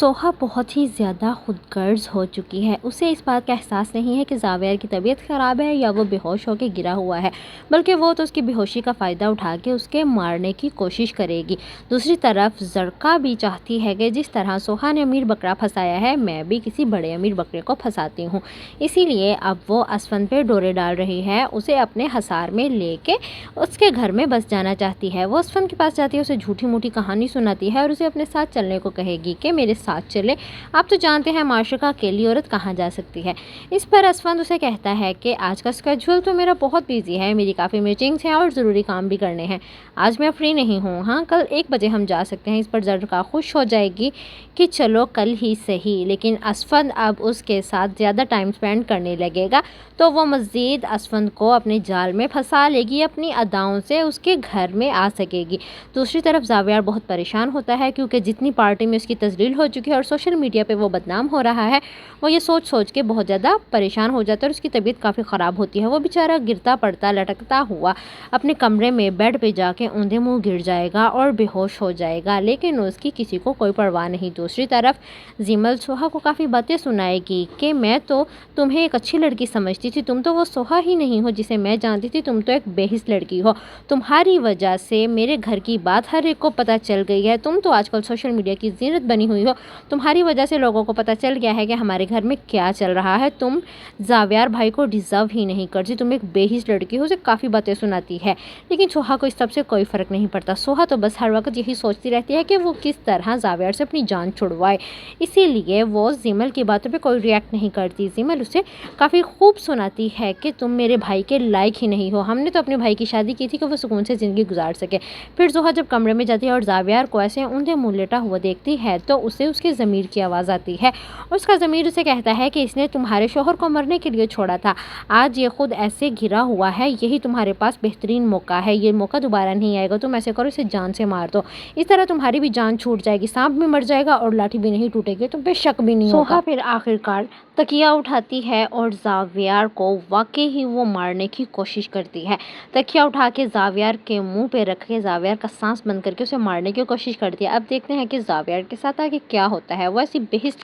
सोहा बहुत ही ज़्यादा खुदगर्ज़ हो चुकी है। उसे इस बात का एहसास नहीं है कि ज़ावियर की तबीयत ख़राब है या वो बेहोश होकर गिरा हुआ है, बल्कि वो तो उसकी बेहोशी का फ़ायदा उठा के उसके मारने की कोशिश करेगी। दूसरी तरफ ज़रका भी चाहती है कि जिस तरह सोहा ने अमीर बकरा फंसाया है, मैं भी किसी बड़े अमीर बकरे को फंसाती हूँ। इसीलिए अब वो असफन पे डोरे डाल रही है, उसे अपने हसार में लेके उसके घर में बस जाना चाहती है। वो असफन के पास जाती है, उसे झूठी मूठी कहानी सुनाती है और उसे अपने साथ चलने को कहेगी कि मेरे साथ चले। आप तो जानते हैं माशरे का अकेली औरत कहाँ जा सकती है। इस पर असफंद उसे कहता है कि आज का स्केड्यूल तो मेरा बहुत बिजी है, मेरी काफ़ी मीटिंग्स हैं और ज़रूरी काम भी करने हैं। आज मैं फ्री नहीं हूँ। हाँ, कल 1 बजे हम जा सकते हैं। इस पर ज़रका खुश हो जाएगी कि चलो कल ही सही, लेकिन असफंद अब उसके साथ ज़्यादा टाइम स्पेंड करने लगेगा तो वो मज़ीद असफंद को अपने जाल में फंसा लेगी, अपनी अदाओं से उसके घर में आ सकेगी। दूसरी तरफ ज़ावियर बहुत परेशान होता है क्योंकि जितनी पार्टी में उसकी तजलील हो चुकी है और सोशल मीडिया पे वो बदनाम हो रहा है, वो ये सोच सोच के बहुत ज़्यादा परेशान हो जाता है और उसकी तबीयत काफ़ी ख़राब होती है। वो बेचारा गिरता पड़ता लटकता हुआ अपने कमरे में बेड पे जाके औंधे मुँह गिर जाएगा और बेहोश हो जाएगा, लेकिन उसकी किसी को कोई परवाह नहीं। दूसरी तरफ जिमल सोहा को काफ़ी बातें सुनाएगी कि मैं तो तुम्हें एक अच्छी लड़की समझती थी, तुम तो वो सोहा ही नहीं हो जिसे मैं जानती थी, तुम तो एक बेहिस लड़की हो। तुम्हारी वजह से मेरे घर की बात हर एक को पता चल गई है। तुम तो आजकल सोशल मीडिया की ज़ीनत बनी हुई हो। तुम्हारी वजह से लोगों को पता चल गया है कि हमारे घर में क्या चल रहा है। तुम ज़ावियर भाई को डिज़र्व ही नहीं करती, तुम एक बेहिस लड़की हो। उसे काफ़ी बातें सुनाती है, लेकिन सोहा को इस सब से कोई फ़र्क नहीं पड़ता। सोहा तो बस हर वक्त यही सोचती रहती है कि वो किस तरह ज़ावियर से अपनी जान छुड़वाए। इसीलिए वो जिमल की बातों पे कोई रिएक्ट नहीं करती। जिमल उसे काफ़ी खूब सुनाती है कि तुम मेरे भाई के लायक ही नहीं हो। हमने तो अपने भाई की शादी की थी कि वो सुकून से ज़िंदगी गुजार सके। फिर जोहा जब कमरे में जाती है और ज़ावियर को ऐसे ऊंधे मुँह लेटा हुआ देखती है तो उसे उसके ज़मीर की आवाज़ आती है। उसका ज़मीर उसे कहता है कि इसने तुम्हारे शोहर को मरने के लिए छोड़ा था, आज ये खुद ऐसे घिरा हुआ है, यही तुम्हारे पास बेहतरीन मौका है, ये मौका दोबारा नहीं आएगा। तुम ऐसे करो, इसे जान से मार दो, इस तरह तुम्हारी भी जान छूट जाएगी, सांप भी मर जाएगा और लाठी भी नहीं टूटेगी, तुम पे शक भी नहीं होगा। सोहा फिर आखिरकार तकिया उठाती है और ज़ावियर को वाकई ही वो मारने की कोशिश करती है। तकिया उठा के ज़ावियर के मुंह पे रख के ज़ावियर का सांस बंद करके उसे मारने की कोशिश करती है। अब देखते हैं कि ज़ावियर के साथ आगे क्या होता है। वो ऐसी बेहिस